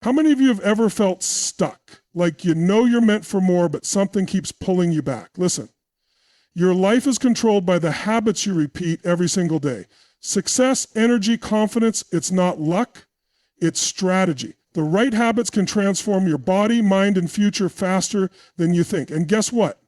How many of you have ever felt stuck? Like you know you're meant for more, but something keeps pulling you back. Listen, your life is controlled by the habits you repeat every single day. Success, energy, confidence, it's not luck, it's strategy. The right habits can transform your body, mind, and future faster than you think. And guess what?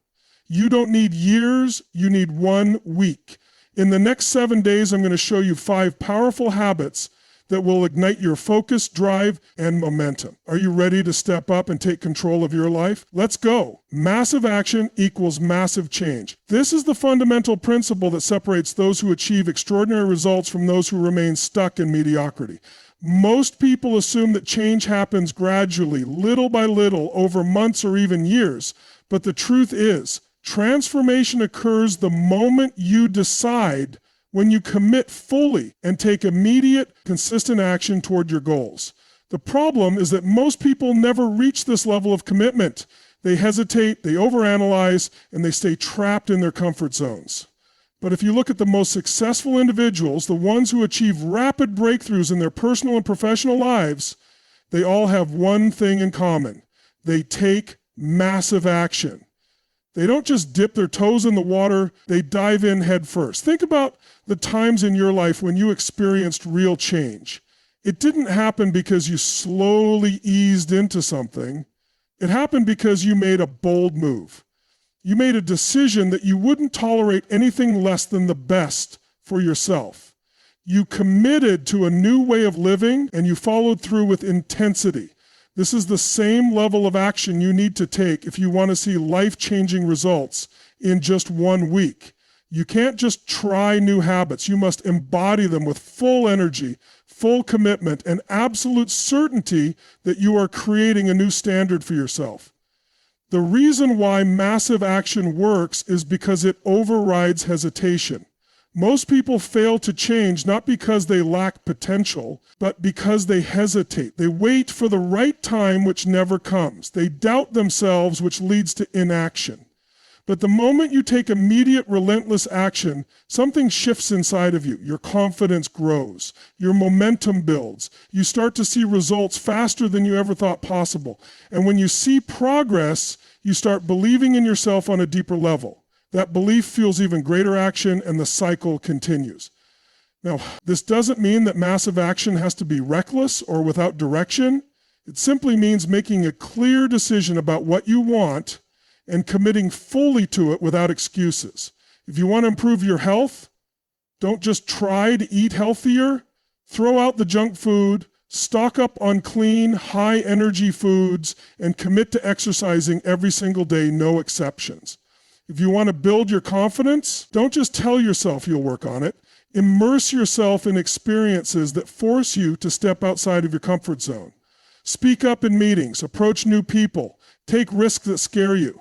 You don't need years, you need 1 week. In the next 7 days, I'm going to show you 5 powerful habits that will ignite your focus, drive, and momentum. Are you ready to step up and take control of your life? Let's go. Massive action equals massive change. This is the fundamental principle that separates those who achieve extraordinary results from those who remain stuck in mediocrity. Most people assume that change happens gradually, little by little, over months or even years. But the truth is, transformation occurs the moment you decide, when you commit fully and take immediate, consistent action toward your goals. The problem is that most people never reach this level of commitment. They hesitate, they overanalyze, and they stay trapped in their comfort zones. But if you look at the most successful individuals, the ones who achieve rapid breakthroughs in their personal and professional lives, they all have one thing in common. They take massive action. They don't just dip their toes in the water, they dive in head first. Think about the times in your life when you experienced real change. It didn't happen because you slowly eased into something. It happened because you made a bold move. You made a decision that you wouldn't tolerate anything less than the best for yourself. You committed to a new way of living and you followed through with intensity. This is the same level of action you need to take if you want to see life-changing results in just 1 week. You can't just try new habits. You must embody them with full energy, full commitment, and absolute certainty that you are creating a new standard for yourself. The reason why massive action works is because it overrides hesitation. Most people fail to change not because they lack potential, but because they hesitate. They wait for the right time, which never comes. They doubt themselves, which leads to inaction. But the moment you take immediate, relentless action, something shifts inside of you. Your confidence grows. Your momentum builds. You start to see results faster than you ever thought possible. And when you see progress, you start believing in yourself on a deeper level. That belief fuels even greater action, and the cycle continues. Now, this doesn't mean that massive action has to be reckless or without direction. It simply means making a clear decision about what you want and committing fully to it without excuses. If you want to improve your health, don't just try to eat healthier. Throw out the junk food, stock up on clean, high-energy foods, and commit to exercising every single day, no exceptions. If you want to build your confidence, don't just tell yourself you'll work on it. Immerse yourself in experiences that force you to step outside of your comfort zone. Speak up in meetings, approach new people, take risks that scare you.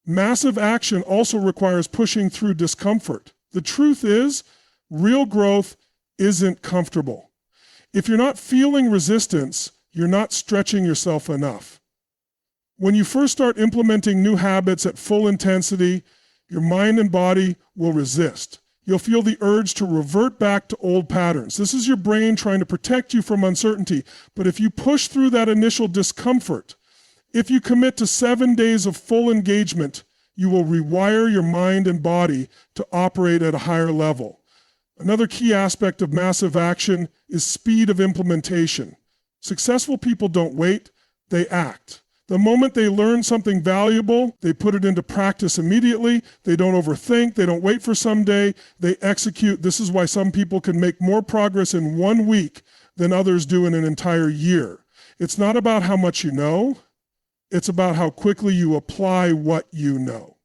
Massive action also requires pushing through discomfort. The truth is, real growth isn't comfortable. If you're not feeling resistance, you're not stretching yourself enough. When you first start implementing new habits at full intensity, your mind and body will resist. You'll feel the urge to revert back to old patterns. This is your brain trying to protect you from uncertainty. But if you push through that initial discomfort, if you commit to 7 days of full engagement, you will rewire your mind and body to operate at a higher level. Another key aspect of massive action is speed of implementation. Successful people don't wait, they act. The moment they learn something valuable, they put it into practice immediately. They don't overthink, they don't wait for someday, they execute. This is why some people can make more progress in 1 week than others do in an entire year. It's not about how much you know, it's about how quickly you apply what you know.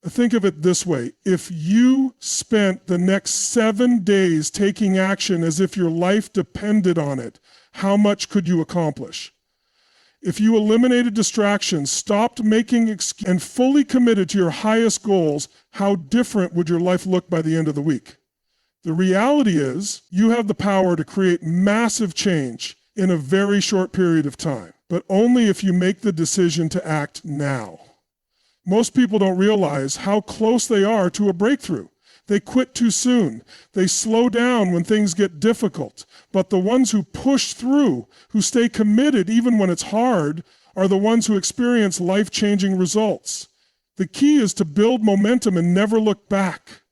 Think of it this way. If you spent the next 7 days taking action as if your life depended on it, how much could you accomplish? If you eliminated distractions, stopped making excuses, and fully committed to your highest goals, how different would your life look by the end of the week? The reality is, you have the power to create massive change in a very short period of time, but only if you make the decision to act now. Most people don't realize how close they are to a breakthrough. They quit too soon. They slow down when things get difficult. But the ones who push through, who stay committed even when it's hard, are the ones who experience life-changing results. The key is to build momentum and never look back.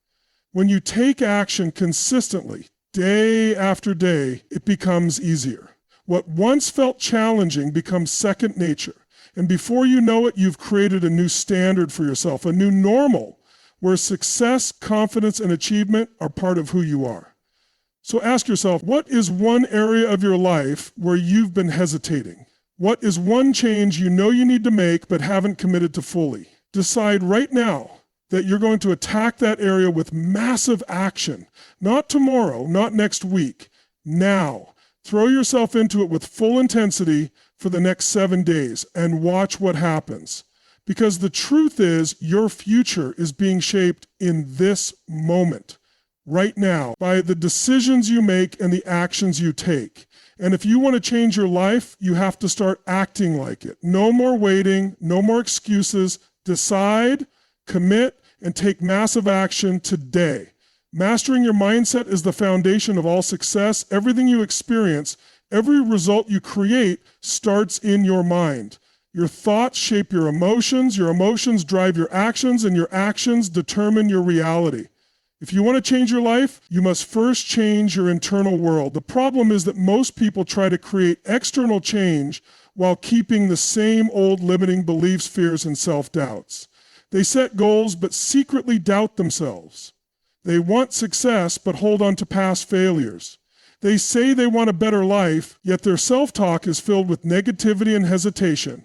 When you take action consistently, day after day, it becomes easier. What once felt challenging becomes second nature. And before you know it, you've created a new standard for yourself, a new normal, where success, confidence, and achievement are part of who you are. So ask yourself, what is one area of your life where you've been hesitating? What is one change you know you need to make but haven't committed to fully? Decide right now that you're going to attack that area with massive action. Not tomorrow, not next week, now. Throw yourself into it with full intensity for the next 7 days and watch what happens. Because the truth is, your future is being shaped in this moment, right now, by the decisions you make and the actions you take. And if you want to change your life, you have to start acting like it. No more waiting, no more excuses. Decide, commit, and take massive action today. Mastering your mindset is the foundation of all success. Everything you experience, every result you create starts in your mind. Your thoughts shape your emotions drive your actions, and your actions determine your reality. If you want to change your life, you must first change your internal world. The problem is that most people try to create external change while keeping the same old limiting beliefs, fears, and self-doubts. They set goals but secretly doubt themselves. They want success but hold on to past failures. They say they want a better life, yet their self-talk is filled with negativity and hesitation.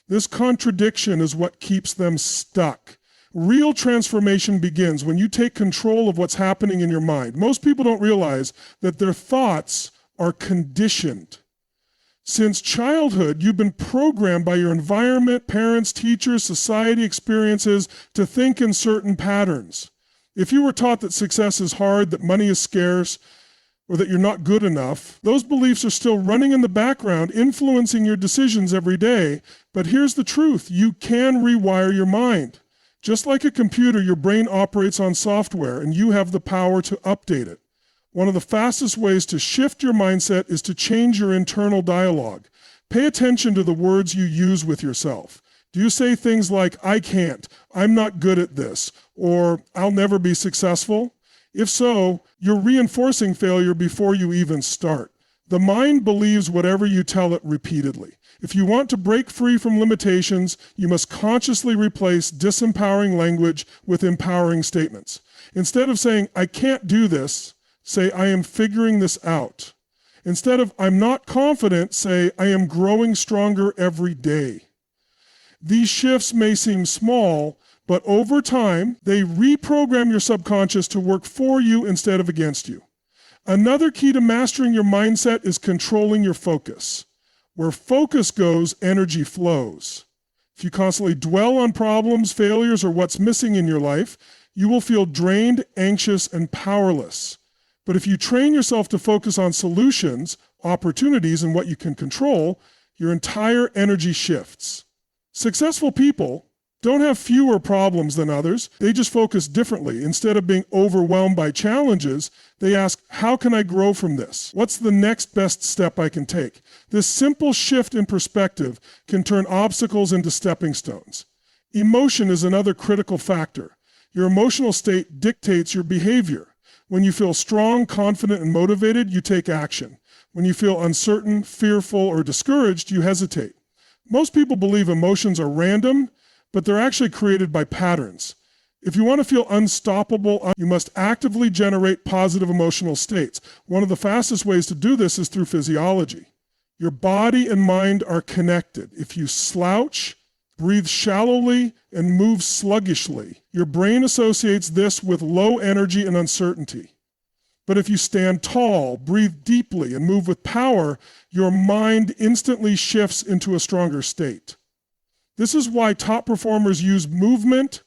This contradiction is what keeps them stuck. Real transformation begins when you take control of what's happening in your mind. Most people don't realize that their thoughts are conditioned. Since childhood, you've been programmed by your environment, parents, teachers, society, experiences to think in certain patterns. If you were taught that success is hard, that money is scarce, or that you're not good enough, those beliefs are still running in the background, influencing your decisions every day. But here's the truth, you can rewire your mind. Just like a computer, your brain operates on software, and you have the power to update it. One of the fastest ways to shift your mindset is to change your internal dialogue. Pay attention to the words you use with yourself. Do you say things like, I can't, I'm not good at this, or I'll never be successful? If so, you're reinforcing failure before you even start. The mind believes whatever you tell it repeatedly. If you want to break free from limitations, you must consciously replace disempowering language with empowering statements. Instead of saying, I can't do this, say, I am figuring this out. Instead of, I'm not confident, say, I am growing stronger every day. These shifts may seem small, but over time, they reprogram your subconscious to work for you instead of against you. Another key to mastering your mindset is controlling your focus. Where focus goes, energy flows. If you constantly dwell on problems, failures, or what's missing in your life, you will feel drained, anxious, and powerless. But if you train yourself to focus on solutions, opportunities, and what you can control, your entire energy shifts. Successful people don't have fewer problems than others. They just focus differently. Instead of being overwhelmed by challenges, they ask, how can I grow from this? What's the next best step I can take? This simple shift in perspective can turn obstacles into stepping stones. Emotion is another critical factor. Your emotional state dictates your behavior. When you feel strong, confident, and motivated, you take action. When you feel uncertain, fearful, or discouraged, you hesitate. Most people believe emotions are random, but they're actually created by patterns. If you want to feel unstoppable, you must actively generate positive emotional states. One of the fastest ways to do this is through physiology. Your body and mind are connected. If you slouch, breathe shallowly, and move sluggishly, your brain associates this with low energy and uncertainty. But if you stand tall, breathe deeply, and move with power, your mind instantly shifts into a stronger state. This is why top performers use movement,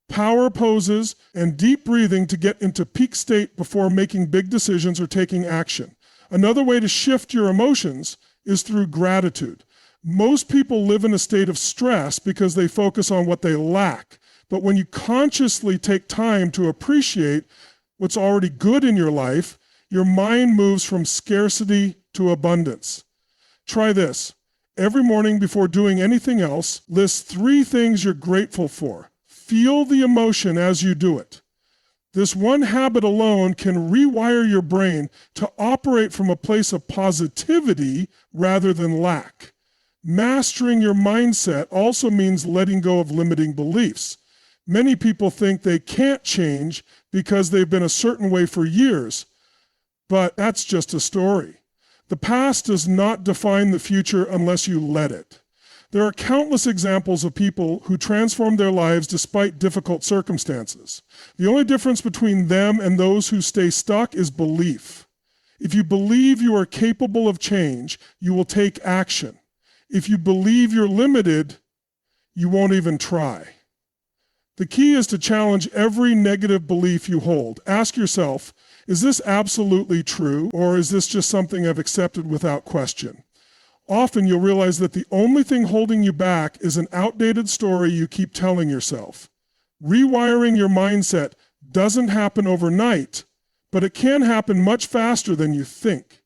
power poses, and deep breathing to get into peak state before making big decisions or taking action. Another way to shift your emotions is through gratitude. Most people live in a state of stress because they focus on what they lack. But when you consciously take time to appreciate what's already good in your life, your mind moves from scarcity to abundance. Try this. Every morning before doing anything else, list 3 things you're grateful for. Feel the emotion as you do it. This one habit alone can rewire your brain to operate from a place of positivity rather than lack. Mastering your mindset also means letting go of limiting beliefs. Many people think they can't change because they've been a certain way for years, but that's just a story. The past does not define the future unless you let it. There are countless examples of people who transformed their lives despite difficult circumstances. The only difference between them and those who stay stuck is belief. If you believe you are capable of change, you will take action. If you believe you're limited, you won't even try. The key is to challenge every negative belief you hold. Ask yourself, is this absolutely true, or is this just something I've accepted without question? Often you'll realize that the only thing holding you back is an outdated story you keep telling yourself. Rewiring your mindset doesn't happen overnight, but it can happen much faster than you think.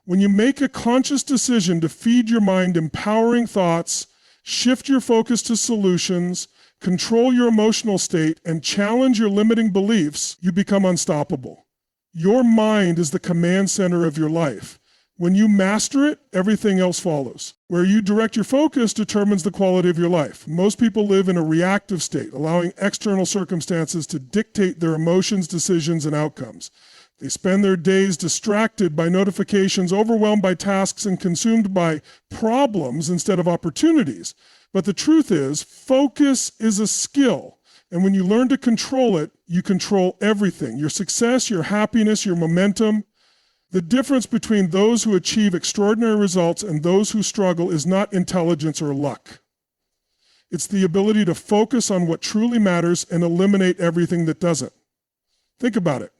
When you make a conscious decision to feed your mind empowering thoughts, shift your focus to solutions, control your emotional state, and challenge your limiting beliefs, you become unstoppable. Your mind is the command center of your life. When you master it, everything else follows. Where you direct your focus determines the quality of your life. Most people live in a reactive state, allowing external circumstances to dictate their emotions, decisions, and outcomes. They spend their days distracted by notifications, overwhelmed by tasks, and consumed by problems instead of opportunities. But the truth is, focus is a skill. And when you learn to control it, you control everything. Your success, your happiness, your momentum. The difference between those who achieve extraordinary results and those who struggle is not intelligence or luck. It's the ability to focus on what truly matters and eliminate everything that doesn't. Think about it.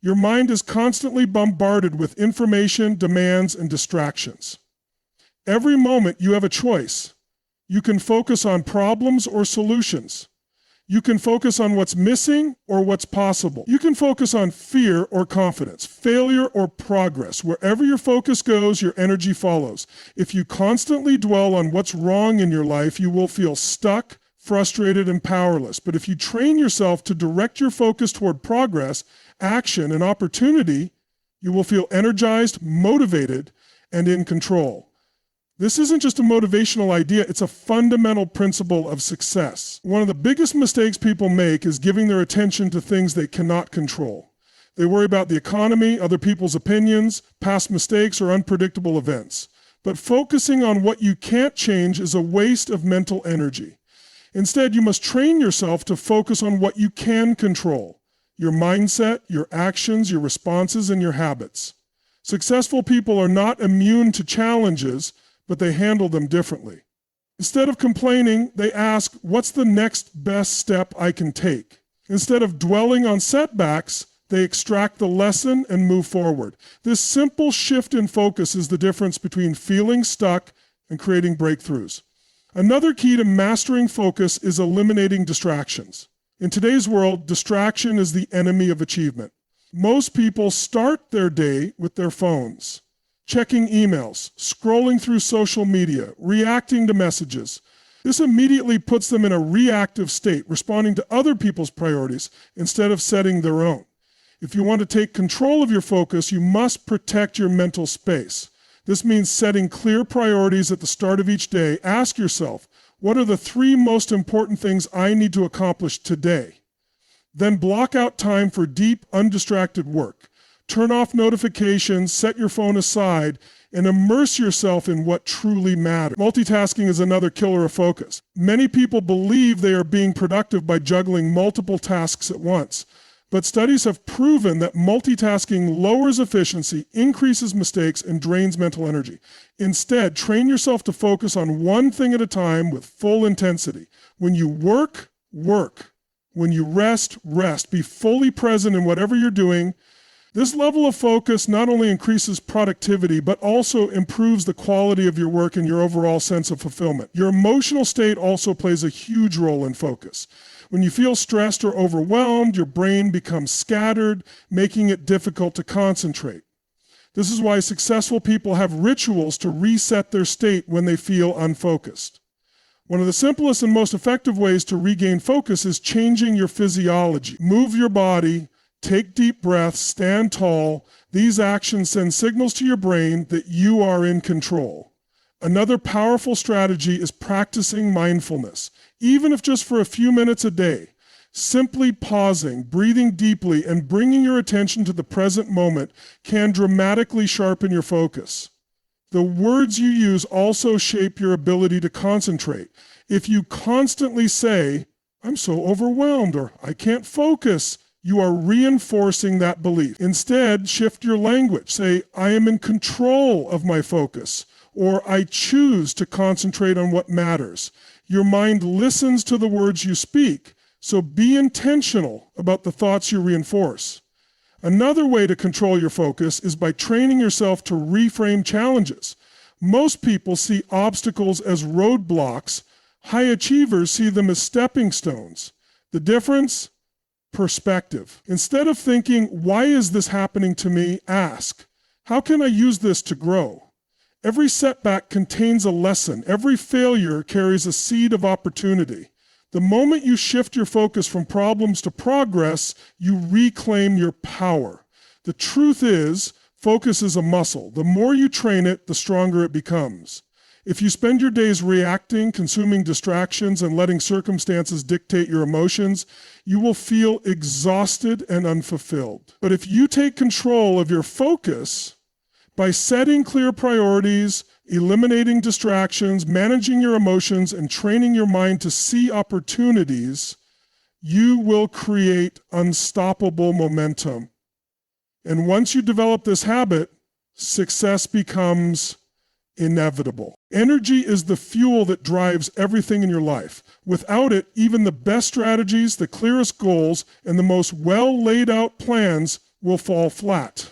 Your mind is constantly bombarded with information, demands, and distractions. Every moment you have a choice. You can focus on problems or solutions. You can focus on what's missing or what's possible. You can focus on fear or confidence, failure or progress. Wherever your focus goes, your energy follows. If you constantly dwell on what's wrong in your life, you will feel stuck, frustrated, and powerless. But if you train yourself to direct your focus toward progress, action, and opportunity, you will feel energized, motivated, and in control. This isn't just a motivational idea, it's a fundamental principle of success. One of the biggest mistakes people make is giving their attention to things they cannot control. They worry about the economy, other people's opinions, past mistakes, or unpredictable events. But focusing on what you can't change is a waste of mental energy. Instead, you must train yourself to focus on what you can control: your mindset, your actions, your responses, and your habits. Successful people are not immune to challenges, but they handle them differently. Instead of complaining, they ask, what's the next best step I can take? Instead of dwelling on setbacks, they extract the lesson and move forward. This simple shift in focus is the difference between feeling stuck and creating breakthroughs. Another key to mastering focus is eliminating distractions. In today's world, distraction is the enemy of achievement. Most people start their day with their phones, checking emails, scrolling through social media, reacting to messages. This immediately puts them in a reactive state, responding to other people's priorities instead of setting their own. If you want to take control of your focus, you must protect your mental space. This means setting clear priorities at the start of each day. Ask yourself, what are the 3 most important things I need to accomplish today? Then block out time for deep, undistracted work. Turn off notifications, set your phone aside, and immerse yourself in what truly matters. Multitasking is another killer of focus. Many people believe they are being productive by juggling multiple tasks at once. But studies have proven that multitasking lowers efficiency, increases mistakes, and drains mental energy. Instead, train yourself to focus on one thing at a time with full intensity. When you work, work. When you rest, rest. Be fully present in whatever you're doing. This level of focus not only increases productivity, but also improves the quality of your work and your overall sense of fulfillment. Your emotional state also plays a huge role in focus. When you feel stressed or overwhelmed, your brain becomes scattered, making it difficult to concentrate. This is why successful people have rituals to reset their state when they feel unfocused. One of the simplest and most effective ways to regain focus is changing your physiology. Move your body, take deep breaths, stand tall. These actions send signals to your brain that you are in control. Another powerful strategy is practicing mindfulness, even if just for a few minutes a day. Simply pausing, breathing deeply, and bringing your attention to the present moment can dramatically sharpen your focus. The words you use also shape your ability to concentrate. If you constantly say, "I'm so overwhelmed," or "I can't focus," you are reinforcing that belief. Instead, shift your language. Say, "I am in control of my focus," or "I choose to concentrate on what matters." Your mind listens to the words you speak, so be intentional about the thoughts you reinforce. Another way to control your focus is by training yourself to reframe challenges. Most people see obstacles as roadblocks. High achievers see them as stepping stones. The difference? Perspective. Instead of thinking, "Why is this happening to me?" ask, "How can I use this to grow?" Every setback contains a lesson. Every failure carries a seed of opportunity. The moment you shift your focus from problems to progress, you reclaim your power. The truth is, focus is a muscle. The more you train it, the stronger it becomes. If you spend your days reacting, consuming distractions, and letting circumstances dictate your emotions, you will feel exhausted and unfulfilled. But if you take control of your focus by setting clear priorities, eliminating distractions, managing your emotions, and training your mind to see opportunities, you will create unstoppable momentum. And once you develop this habit, success becomes inevitable. Energy is the fuel that drives everything in your life. Without it, even the best strategies, the clearest goals, and the most well laid out plans will fall flat.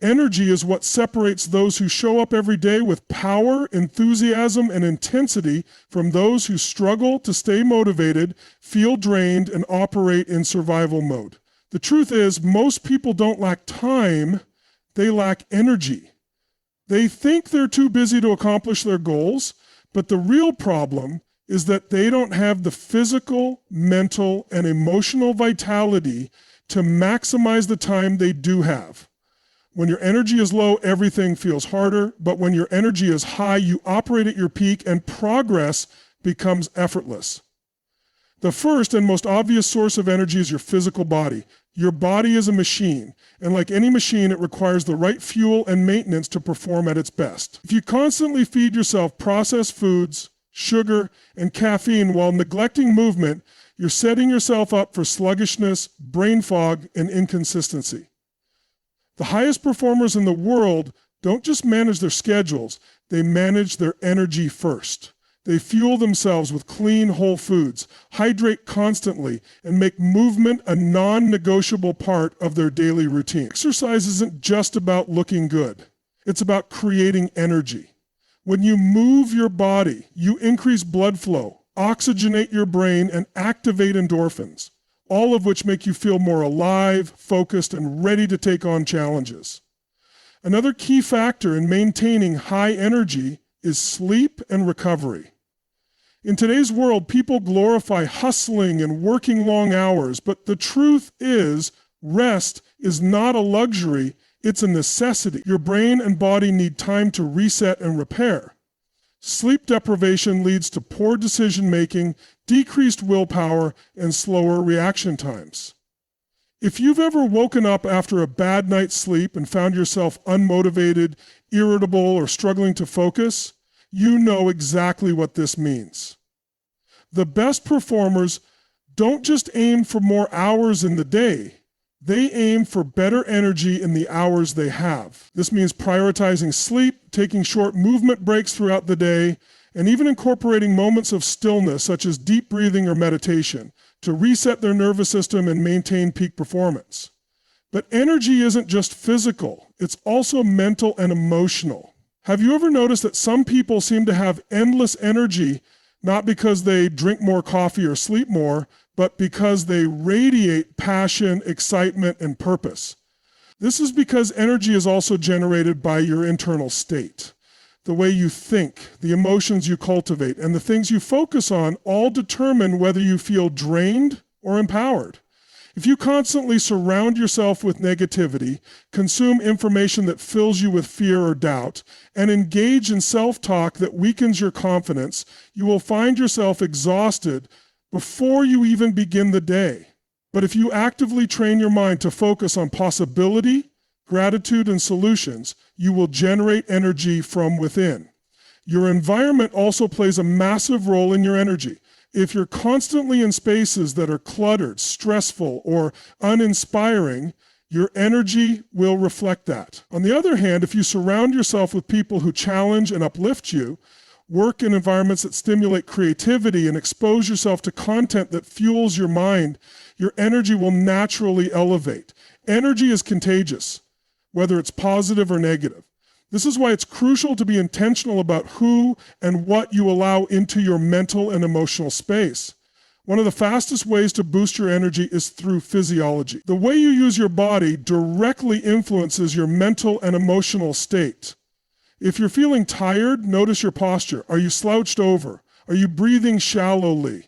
Energy is what separates those who show up every day with power, enthusiasm, and intensity from those who struggle to stay motivated, feel drained, and operate in survival mode. The truth is, most people don't lack time, they lack energy. They think they're too busy to accomplish their goals, but the real problem is that they don't have the physical, mental, and emotional vitality to maximize the time they do have. When your energy is low, everything feels harder, but when your energy is high, you operate at your peak and progress becomes effortless. The first and most obvious source of energy is your physical body. Your body is a machine, and like any machine, it requires the right fuel and maintenance to perform at its best. If you constantly feed yourself processed foods, sugar, and caffeine while neglecting movement, you're setting yourself up for sluggishness, brain fog, and inconsistency. The highest performers in the world don't just manage their schedules, they manage their energy first. They fuel themselves with clean, whole foods, hydrate constantly, and make movement a non-negotiable part of their daily routine. Exercise isn't just about looking good. It's about creating energy. When you move your body, you increase blood flow, oxygenate your brain, and activate endorphins, all of which make you feel more alive, focused, and ready to take on challenges. Another key factor in maintaining high energy is sleep and recovery. In today's world, people glorify hustling and working long hours, but the truth is, rest is not a luxury, it's a necessity. Your brain and body need time to reset and repair. Sleep deprivation leads to poor decision-making, decreased willpower, and slower reaction times. If you've ever woken up after a bad night's sleep and found yourself unmotivated, irritable, or struggling to focus, you know exactly what this means. The best performers don't just aim for more hours in the day, they aim for better energy in the hours they have. This means prioritizing sleep, taking short movement breaks throughout the day, and even incorporating moments of stillness, such as deep breathing or meditation, to reset their nervous system and maintain peak performance. But energy isn't just physical, it's also mental and emotional. Have you ever noticed that some people seem to have endless energy, not because they drink more coffee or sleep more, but because they radiate passion, excitement, and purpose. This is because energy is also generated by your internal state. The way you think, the emotions you cultivate, and the things you focus on all determine whether you feel drained or empowered. If you constantly surround yourself with negativity, consume information that fills you with fear or doubt, and engage in self-talk that weakens your confidence, you will find yourself exhausted before you even begin the day. But if you actively train your mind to focus on possibility, gratitude, and solutions, you will generate energy from within. Your environment also plays a massive role in your energy. If you're constantly in spaces that are cluttered, stressful, or uninspiring, your energy will reflect that. On the other hand, if you surround yourself with people who challenge and uplift you, work in environments that stimulate creativity, and expose yourself to content that fuels your mind, your energy will naturally elevate. Energy is contagious, whether it's positive or negative. This is why it's crucial to be intentional about who and what you allow into your mental and emotional space. One of the fastest ways to boost your energy is through physiology. The way you use your body directly influences your mental and emotional state. If you're feeling tired, notice your posture. Are you slouched over? Are you breathing shallowly?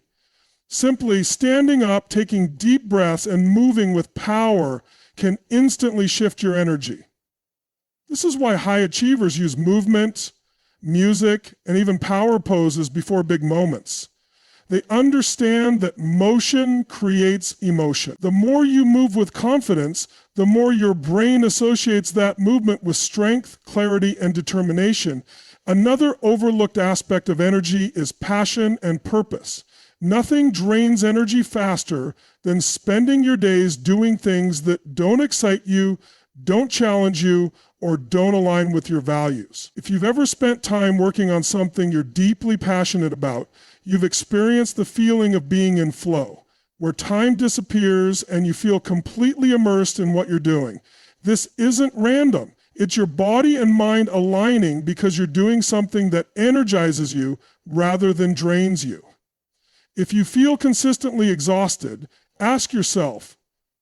Simply standing up, taking deep breaths, and moving with power can instantly shift your energy. This is why high achievers use movement, music, and even power poses before big moments. They understand that motion creates emotion. The more you move with confidence, the more your brain associates that movement with strength, clarity, and determination. Another overlooked aspect of energy is passion and purpose. Nothing drains energy faster than spending your days doing things that don't excite you, don't challenge you, or don't align with your values. If you've ever spent time working on something you're deeply passionate about, you've experienced the feeling of being in flow, where time disappears and you feel completely immersed in what you're doing. This isn't random. It's your body and mind aligning because you're doing something that energizes you rather than drains you. If you feel consistently exhausted, ask yourself,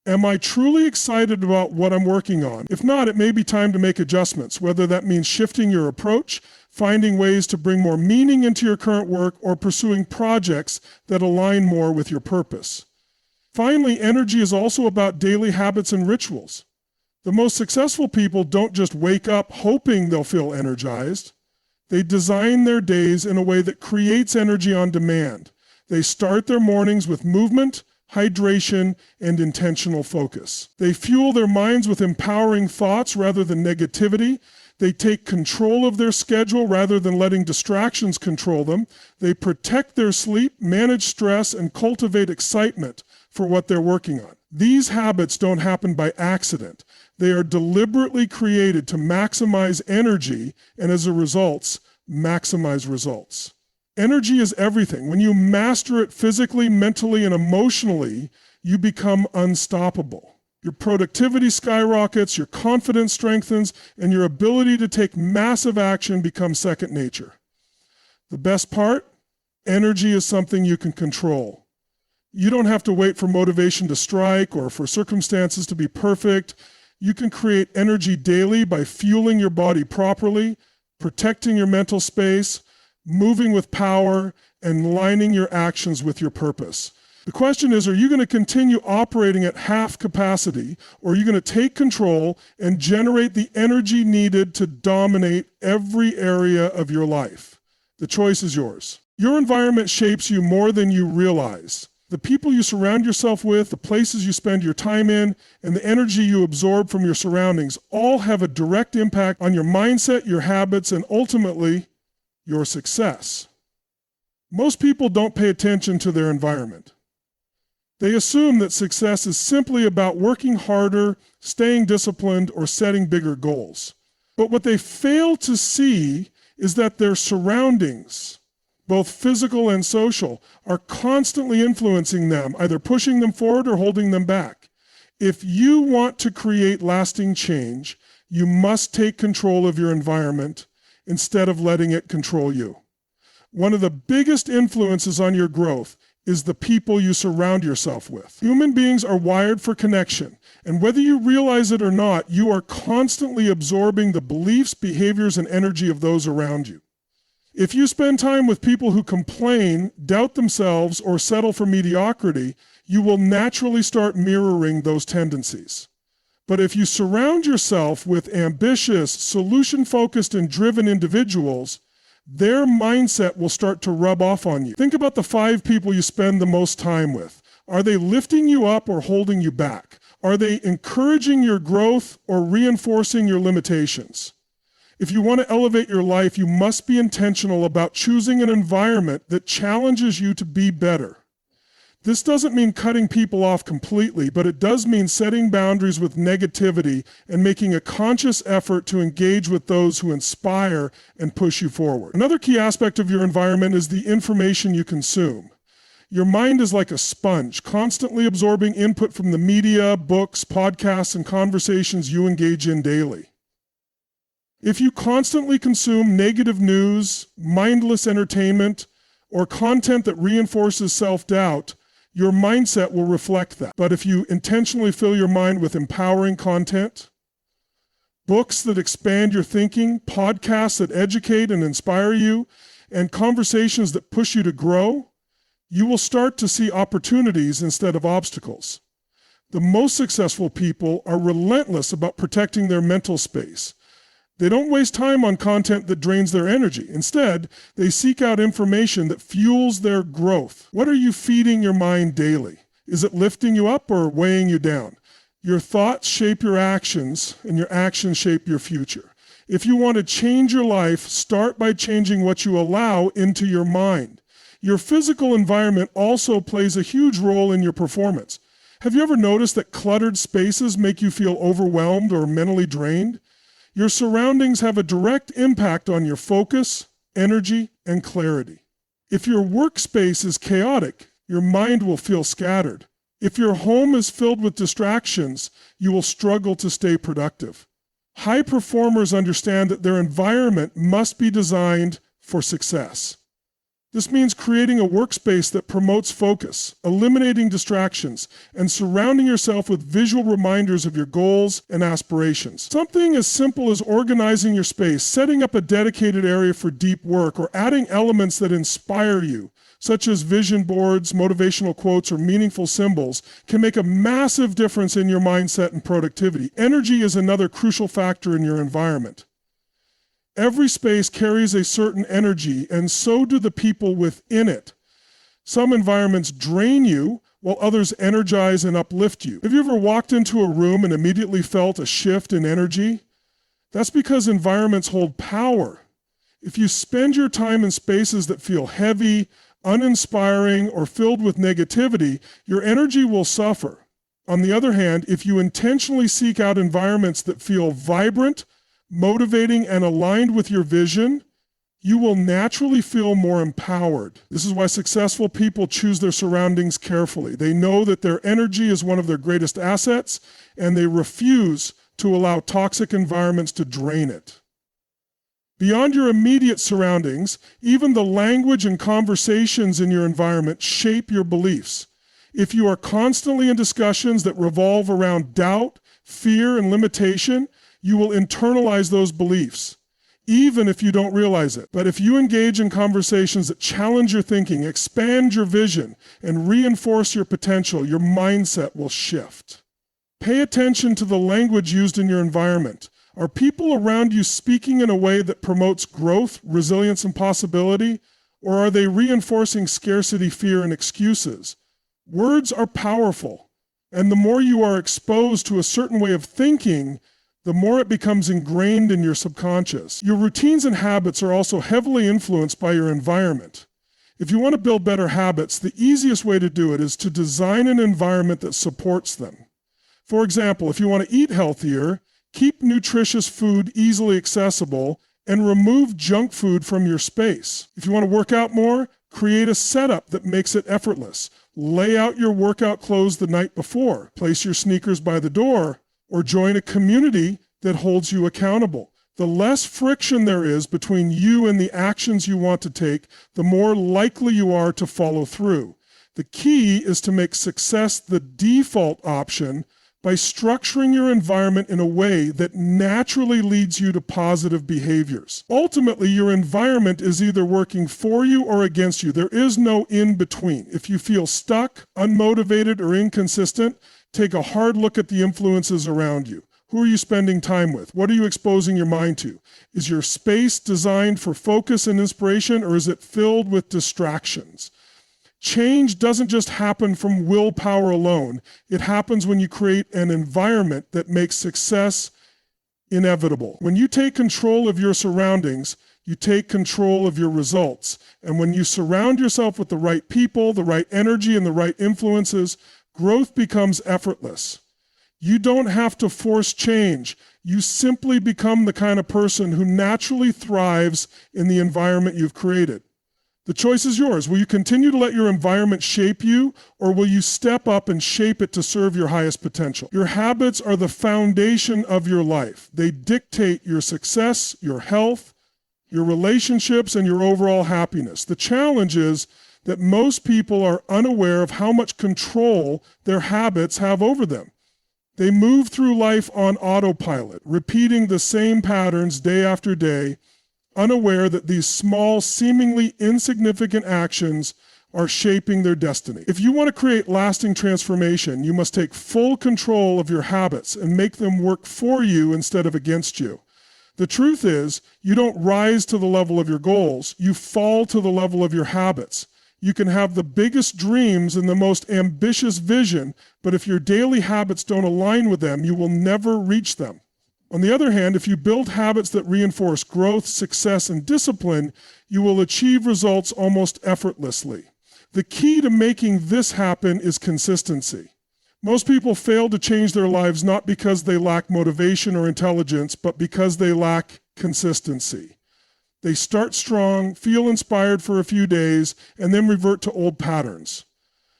am I truly excited about what I'm working on? If not, it may be time to make adjustments, whether that means shifting your approach, finding ways to bring more meaning into your current work, or pursuing projects that align more with your purpose. Finally, energy is also about daily habits and rituals. The most successful people don't just wake up hoping they'll feel energized. They design their days in a way that creates energy on demand. They start their mornings with movement, hydration, and intentional focus. They fuel their minds with empowering thoughts rather than negativity. They take control of their schedule rather than letting distractions control them. They protect their sleep, manage stress, and cultivate excitement for what they're working on. These habits don't happen by accident. They are deliberately created to maximize energy and, as a result, maximize results. Energy is everything. When you master it physically, mentally, and emotionally, you become unstoppable. Your productivity skyrockets, your confidence strengthens, and your ability to take massive action becomes second nature. The best part? Energy is something you can control. You don't have to wait for motivation to strike or for circumstances to be perfect. You can create energy daily by fueling your body properly, protecting your mental space, moving with power, and lining your actions with your purpose. The question is, are you going to continue operating at half capacity, or are you going to take control and generate the energy needed to dominate every area of your life? The choice is yours. Your environment shapes you more than you realize. The people you surround yourself with, the places you spend your time in, and the energy you absorb from your surroundings all have a direct impact on your mindset, your habits, and ultimately, your success. Most people don't pay attention to their environment. They assume that success is simply about working harder, staying disciplined, or setting bigger goals. But what they fail to see is that their surroundings, both physical and social, are constantly influencing them, either pushing them forward or holding them back. If you want to create lasting change, you must take control of your environment instead of letting it control you. One of the biggest influences on your growth is the people you surround yourself with. Human beings are wired for connection, and whether you realize it or not, you are constantly absorbing the beliefs, behaviors, and energy of those around you. If you spend time with people who complain, doubt themselves, or settle for mediocrity, you will naturally start mirroring those tendencies. But if you surround yourself with ambitious, solution-focused, and driven individuals, their mindset will start to rub off on you. Think about the 5 people you spend the most time with. Are they lifting you up or holding you back? Are they encouraging your growth or reinforcing your limitations? If you want to elevate your life, you must be intentional about choosing an environment that challenges you to be better. This doesn't mean cutting people off completely, but it does mean setting boundaries with negativity and making a conscious effort to engage with those who inspire and push you forward. Another key aspect of your environment is the information you consume. Your mind is like a sponge, constantly absorbing input from the media, books, podcasts, and conversations you engage in daily. If you constantly consume negative news, mindless entertainment, or content that reinforces self-doubt, your mindset will reflect that. But if you intentionally fill your mind with empowering content, books that expand your thinking, podcasts that educate and inspire you, and conversations that push you to grow, you will start to see opportunities instead of obstacles. The most successful people are relentless about protecting their mental space. They don't waste time on content that drains their energy. Instead, they seek out information that fuels their growth. What are you feeding your mind daily? Is it lifting you up or weighing you down? Your thoughts shape your actions, and your actions shape your future. If you want to change your life, start by changing what you allow into your mind. Your physical environment also plays a huge role in your performance. Have you ever noticed that cluttered spaces make you feel overwhelmed or mentally drained? Your surroundings have a direct impact on your focus, energy, and clarity. If your workspace is chaotic, your mind will feel scattered. If your home is filled with distractions, you will struggle to stay productive. High performers understand that their environment must be designed for success. This means creating a workspace that promotes focus, eliminating distractions, and surrounding yourself with visual reminders of your goals and aspirations. Something as simple as organizing your space, setting up a dedicated area for deep work, or adding elements that inspire you, such as vision boards, motivational quotes, or meaningful symbols, can make a massive difference in your mindset and productivity. Energy is another crucial factor in your environment. Every space carries a certain energy, and so do the people within it. Some environments drain you, while others energize and uplift you. Have you ever walked into a room and immediately felt a shift in energy? That's because environments hold power. If you spend your time in spaces that feel heavy, uninspiring, or filled with negativity, your energy will suffer. On the other hand, if you intentionally seek out environments that feel vibrant, motivating, and aligned with your vision, you will naturally feel more empowered. This is why successful people choose their surroundings carefully. They know that their energy is one of their greatest assets, and they refuse to allow toxic environments to drain it. Beyond your immediate surroundings, even the language and conversations in your environment shape your beliefs. If you are constantly in discussions that revolve around doubt, fear, and limitation, you will internalize those beliefs, even if you don't realize it. But if you engage in conversations that challenge your thinking, expand your vision, and reinforce your potential, your mindset will shift. Pay attention to the language used in your environment. Are people around you speaking in a way that promotes growth, resilience, and possibility? Or are they reinforcing scarcity, fear, and excuses? Words are powerful, and the more you are exposed to a certain way of thinking, the more it becomes ingrained in your subconscious. Your routines and habits are also heavily influenced by your environment. If you want to build better habits, the easiest way to do it is to design an environment that supports them. For example, if you want to eat healthier, keep nutritious food easily accessible and remove junk food from your space. If you want to work out more, create a setup that makes it effortless. Lay out your workout clothes the night before. Place your sneakers by the door, or join a community that holds you accountable. The less friction there is between you and the actions you want to take, the more likely you are to follow through. The key is to make success the default option by structuring your environment in a way that naturally leads you to positive behaviors. Ultimately, your environment is either working for you or against you. There is no in between. If you feel stuck, unmotivated, or inconsistent, take a hard look at the influences around you. Who are you spending time with? What are you exposing your mind to? Is your space designed for focus and inspiration, or is it filled with distractions? Change doesn't just happen from willpower alone. It happens when you create an environment that makes success inevitable. When you take control of your surroundings, you take control of your results. And when you surround yourself with the right people, the right energy, and the right influences, growth becomes effortless. You don't have to force change. You simply become the kind of person who naturally thrives in the environment you've created. The choice is yours. Will you continue to let your environment shape you, or will you step up and shape it to serve your highest potential? Your habits are the foundation of your life. They dictate your success, your health, your relationships, and your overall happiness. The challenge is that most people are unaware of how much control their habits have over them. They move through life on autopilot, repeating the same patterns day after day, unaware that these small, seemingly insignificant actions are shaping their destiny. If you want to create lasting transformation, you must take full control of your habits and make them work for you instead of against you. The truth is, you don't rise to the level of your goals, you fall to the level of your habits. You can have the biggest dreams and the most ambitious vision, but if your daily habits don't align with them, you will never reach them. On the other hand, if you build habits that reinforce growth, success, and discipline, you will achieve results almost effortlessly. The key to making this happen is consistency. Most people fail to change their lives not because they lack motivation or intelligence, but because they lack consistency. They start strong, feel inspired for a few days, and then revert to old patterns.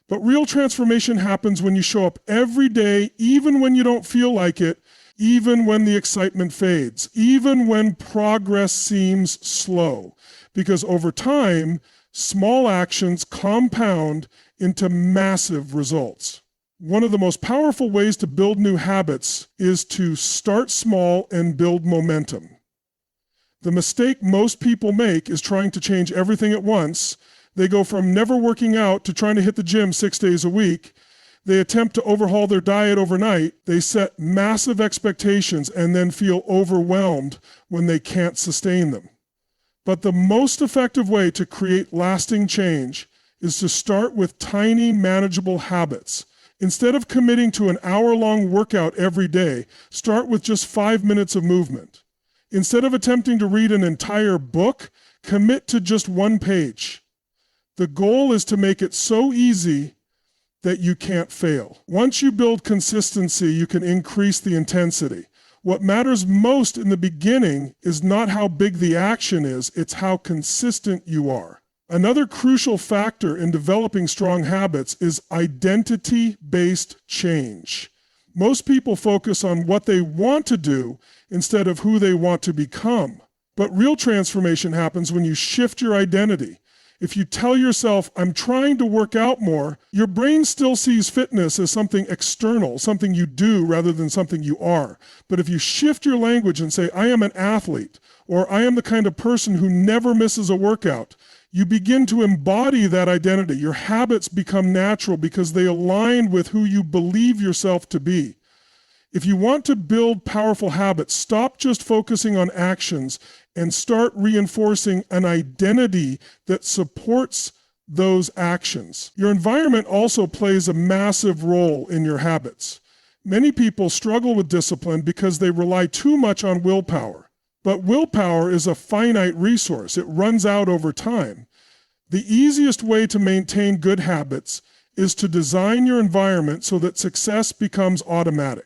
But real transformation happens when you show up every day, even when you don't feel like it, even when the excitement fades, even when progress seems slow. Because over time, small actions compound into massive results. One of the most powerful ways to build new habits is to start small and build momentum. The mistake most people make is trying to change everything at once. They go from never working out to trying to hit the gym 6 days a week. They attempt to overhaul their diet overnight. They set massive expectations and then feel overwhelmed when they can't sustain them. But the most effective way to create lasting change is to start with tiny, manageable habits. Instead of committing to an hour-long workout every day, start with just 5 minutes of movement. Instead of attempting to read an entire book, commit to just 1 page. The goal is to make it so easy that you can't fail. Once you build consistency, you can increase the intensity. What matters most in the beginning is not how big the action is, it's how consistent you are. Another crucial factor in developing strong habits is identity-based change. Most people focus on what they want to do instead of who they want to become. But real transformation happens when you shift your identity. If you tell yourself, I'm trying to work out more, your brain still sees fitness as something external, something you do rather than something you are. But if you shift your language and say, I am an athlete, or I am the kind of person who never misses a workout, you begin to embody that identity. Your habits become natural because they align with who you believe yourself to be. If you want to build powerful habits, stop just focusing on actions and start reinforcing an identity that supports those actions. Your environment also plays a massive role in your habits. Many people struggle with discipline because they rely too much on willpower. But willpower is a finite resource. It runs out over time. The easiest way to maintain good habits is to design your environment so that success becomes automatic.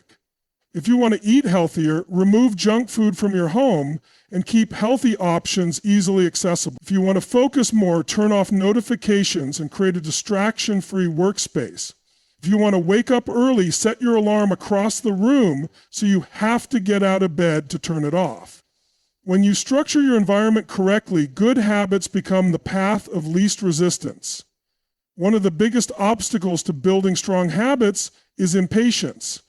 If you want to eat healthier, remove junk food from your home and keep healthy options easily accessible. If you want to focus more, turn off notifications and create a distraction-free workspace. If you want to wake up early, set your alarm across the room so you have to get out of bed to turn it off. When you structure your environment correctly, good habits become the path of least resistance. One of the biggest obstacles to building strong habits is impatience.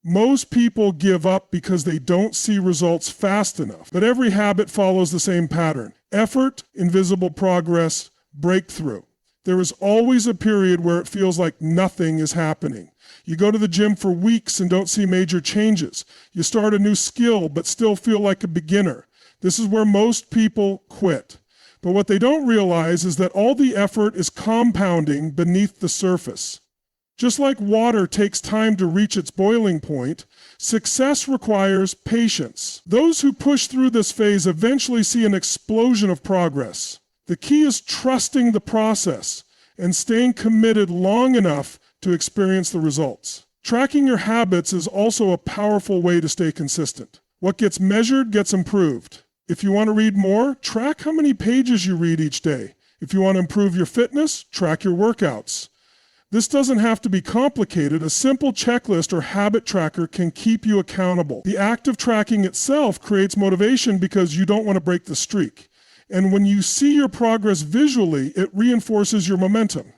Most people give up because they don't see results fast enough. But every habit follows the same pattern: effort, invisible progress, breakthrough. There is always a period where it feels like nothing is happening. You go to the gym for weeks and don't see major changes. You start a new skill but still feel like a beginner. This is where most people quit. But what they don't realize is that all the effort is compounding beneath the surface. Just like water takes time to reach its boiling point, success requires patience. Those who push through this phase eventually see an explosion of progress. The key is trusting the process and staying committed long enough to experience the results. Tracking your habits is also a powerful way to stay consistent. What gets measured gets improved. If you want to read more, track how many pages you read each day. If you want to improve your fitness, track your workouts. This doesn't have to be complicated. A simple checklist or habit tracker can keep you accountable. The act of tracking itself creates motivation because you don't want to break the streak. And when you see your progress visually, it reinforces your momentum.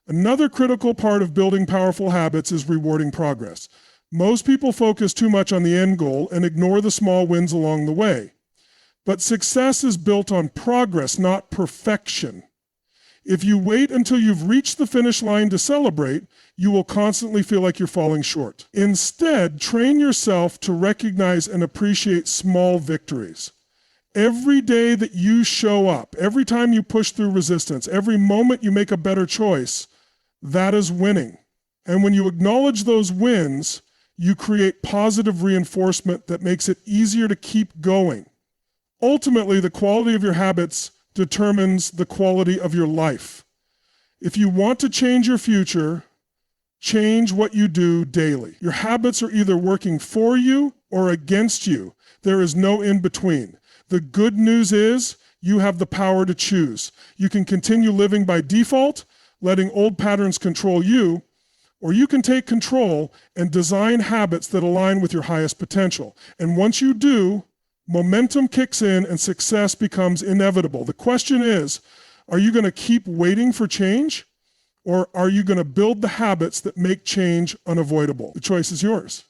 Another critical part of building powerful habits is rewarding progress. Most people focus too much on the end goal and ignore the small wins along the way. But success is built on progress, not perfection. If you wait until you've reached the finish line to celebrate, you will constantly feel like you're falling short. Instead, train yourself to recognize and appreciate small victories. Every day that you show up, every time you push through resistance, every moment you make a better choice, that is winning. And when you acknowledge those wins, you create positive reinforcement that makes it easier to keep going. Ultimately, the quality of your habits determines the quality of your life. If you want to change your future, change what you do daily. Your habits are either working for you or against you. There is no in between. The good news is you have the power to choose. You can continue living by default, letting old patterns control you, or you can take control and design habits that align with your highest potential. And once you do, momentum kicks in and success becomes inevitable. The question is, are you going to keep waiting for change, or are you going to build the habits that make change unavoidable? The choice is yours.